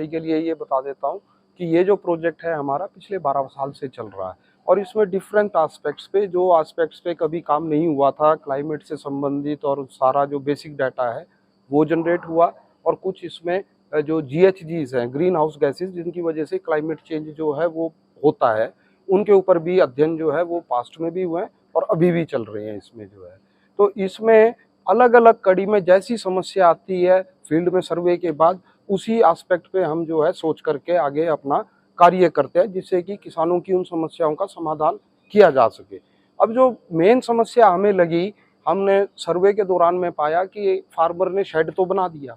जानकारी के लिए ये बता देता हूँ कि ये जो प्रोजेक्ट है हमारा पिछले 12 साल से चल रहा है और इसमें डिफरेंट एस्पेक्ट्स पे, जो एस्पेक्ट्स पे कभी काम नहीं हुआ था क्लाइमेट से संबंधित, और सारा जो बेसिक डाटा है वो जनरेट हुआ। और कुछ इसमें जो GHGs हैं, ग्रीन हाउस गैसेज, जिनकी वजह से क्लाइमेट चेंज जो है वो होता है, उनके ऊपर भी अध्ययन जो है वो पास्ट में भी हुए हैं और अभी भी चल रहे हैं इसमें जो है। तो इसमें अलग अलग कड़ी में जैसी समस्या आती है फील्ड में सर्वे के बाद, उसी एस्पेक्ट पे हम जो है सोच करके आगे अपना कार्य करते हैं, जिससे कि किसानों की उन समस्याओं का समाधान किया जा सके। अब जो मेन समस्या हमें लगी, हमने सर्वे के दौरान में पाया कि फार्मर ने शेड तो बना दिया,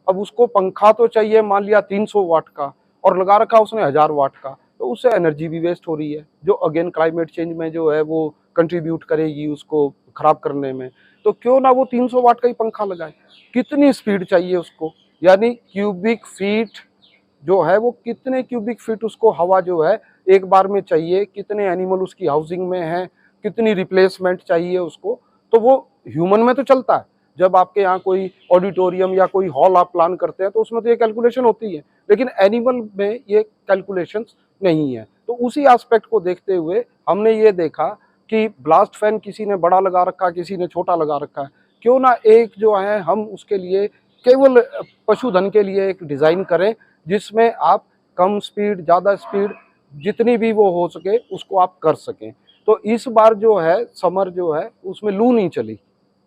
अब उसको पंखा तो चाहिए मान लिया 300 वाट का और लगा रखा उसने 1000 वाट का, तो उससे एनर्जी भी वेस्ट हो रही है, जो अगेन क्लाइमेट चेंज में जो है वो कंट्रीब्यूट करेगी उसको खराब करने में। तो क्यों ना वो 300 वाट का ही पंखा लगाए। कितनी स्पीड चाहिए उसको, यानी क्यूबिक फीट जो है वो कितने क्यूबिक फीट उसको हवा जो है एक बार में चाहिए, कितने एनिमल उसकी हाउसिंग में है, कितनी रिप्लेसमेंट चाहिए उसको। तो वो ह्यूमन में तो चलता है, जब आपके यहाँ कोई ऑडिटोरियम या कोई हॉल आप प्लान करते हैं तो उसमें तो ये कैलकुलेशन होती है, लेकिन एनिमल में ये कैलकुलेशंस नहीं है। तो उसी एस्पेक्ट को देखते हुए हमने ये देखा कि ब्लास्ट फैन किसी ने बड़ा लगा रखा, किसी ने छोटा लगा रखा है, क्यों ना एक जो है हम उसके लिए केवल पशुधन के लिए एक डिज़ाइन करें, जिसमें आप कम स्पीड, ज़्यादा स्पीड, जितनी भी वो हो सके उसको आप कर सकें। तो इस बार जो है समर जो है उसमें लू नहीं चली,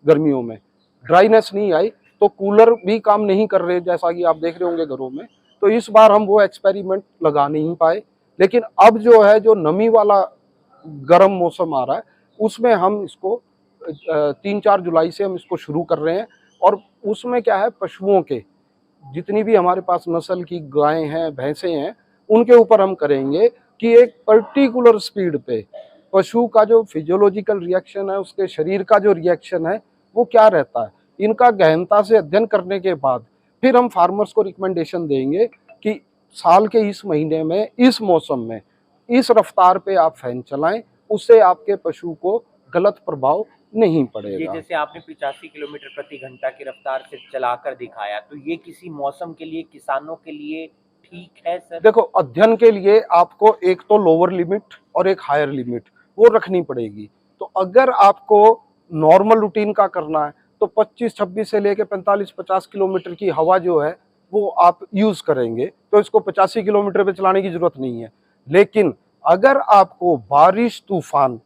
गर्मियों में ड्राइनेस नहीं आई, तो कूलर भी काम नहीं कर रहे जैसा कि आप देख रहे होंगे घरों में। तो इस बार हम वो एक्सपेरिमेंट लगा नहीं पाए, लेकिन अब जो है जो नमी वाला गर्म मौसम आ रहा है उसमें हम इसको 3-4 जुलाई से हम इसको शुरू कर रहे हैं। और उसमें क्या है, पशुओं के जितनी भी हमारे पास नस्ल की गायें हैं, भैंसें हैं, उनके ऊपर हम करेंगे कि एक पर्टिकुलर स्पीड पे पशु का जो फिजियोलॉजिकल रिएक्शन है, उसके शरीर का जो रिएक्शन है वो क्या रहता है। इनका गहनता से अध्ययन करने के बाद फिर हम फार्मर्स को रिकमेंडेशन देंगे कि साल के इस महीने में, इस मौसम में, इस रफ्तार पे आप फैन चलाएं, उससे आपके पशु को गलत प्रभाव नहीं पड़ेगा। ये जैसे आपने 85 किलोमीटर प्रति घंटा की रफ्तार से चलाकर दिखाया, तो ये किसी मौसम के लिए, किसानों के लिए ठीक है सर? देखो, अध्ययन के लिए आपको एक तो लोअर लिमिट और एक हायर लिमिट वो रखनी पड़ेगी। तो अगर आपको नॉर्मल रूटीन का करना है तो 25-26 से लेके 45-50 किलोमीटर की हवा जो है वो आप यूज करेंगे, तो इसको 85 किलोमीटर पे चलाने की जरूरत नहीं है। लेकिन अगर आपको बारिश, तूफान,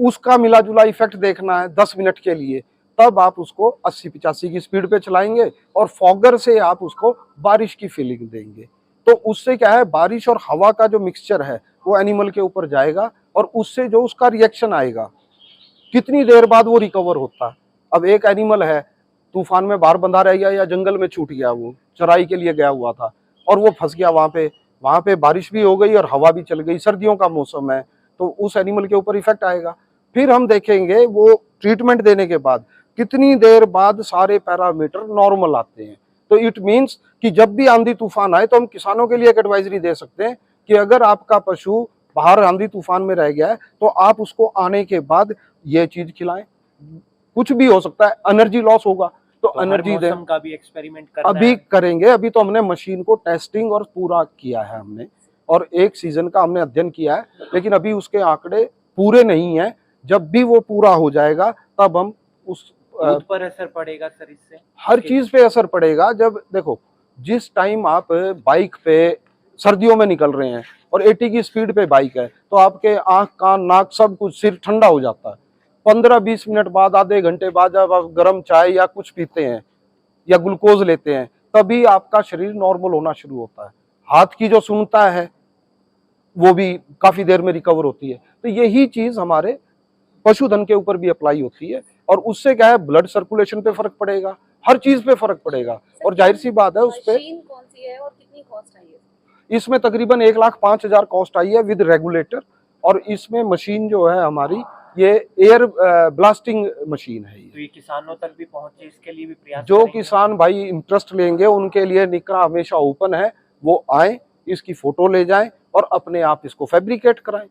उसका मिला जुला इफेक्ट देखना है 10 मिनट के लिए, तब आप उसको 80-85 की स्पीड पे चलाएंगे और फॉगर से आप उसको बारिश की फीलिंग देंगे। तो उससे क्या है, बारिश और हवा का जो मिक्सचर है वो एनिमल के ऊपर जाएगा और उससे जो उसका रिएक्शन आएगा, कितनी देर बाद वो रिकवर होता है। अब एक एनिमल है, तूफान में बाहर बंधा रह गया या जंगल में छूट गया, वो चराई के लिए गया हुआ था और वो फंस गया वहां पे बारिश भी हो गई और हवा भी चल गई, सर्दियों का मौसम है, तो उस एनिमल के ऊपर इफेक्ट आएगा। फिर हम देखेंगे वो ट्रीटमेंट देने के बाद कितनी देर बाद सारे पैरामीटर नॉर्मल आते हैं। तो इट मीन्स कि जब भी आंधी तूफान आए तो हम किसानों के लिए एक एडवाइजरी दे सकते हैं कि अगर आपका पशु बाहर आंधी तूफान में रह गया है तो आप उसको आने के बाद ये चीज खिलाएं। कुछ भी हो सकता है, एनर्जी लॉस होगा तो एनर्जी दे। का भी एक्सपेरिमेंट करना अभी है। करेंगे, अभी तो हमने मशीन को टेस्टिंग और पूरा किया है हमने, और एक सीजन का हमने अध्ययन किया है, लेकिन अभी उसके आंकड़े पूरे नहीं है। जब भी वो पूरा हो जाएगा तब हम उस दूध पर असर पड़ेगा सर इससे? हर चीज पे असर पड़ेगा। जब देखो, जिस टाइम आप बाइक पे सर्दियों में निकल रहे हैं और 80 की स्पीड पे बाइक है तो आपके आंख, कान, नाक, सब कुछ, सिर ठंडा हो जाता है। 15-20 मिनट बाद, आधे घंटे बाद जब आप गर्म चाय या कुछ पीते हैं या ग्लूकोज लेते हैं, तभी आपका शरीर नॉर्मल होना शुरू होता है। हाथ की जो सुनता है वो भी काफी देर में रिकवर होती है। तो यही चीज हमारे पशुधन के ऊपर भी अप्लाई होती है, और उससे क्या है, ब्लड सर्कुलेशन पे फर्क पड़ेगा, हर चीज पे फर्क पड़ेगा। और जाहिर सी बात है उस पे कौन सी है और कितनी कॉस्ट आई है? इसमें तकरीबन 1,05,000 कॉस्ट आई है विद रेगुलेटर। और इसमें मशीन जो है हमारी, ये एयर ब्लास्टिंग मशीन है। तो ये किसानों तक भी पहुंचे, इसके लिए भी प्रयास जो करेंगे? किसान भाई इंटरेस्ट लेंगे उनके लिए निकरा हमेशा ओपन है, वो आए, इसकी फोटो ले जाएं और अपने आप इसको फैब्रिकेट कराएं।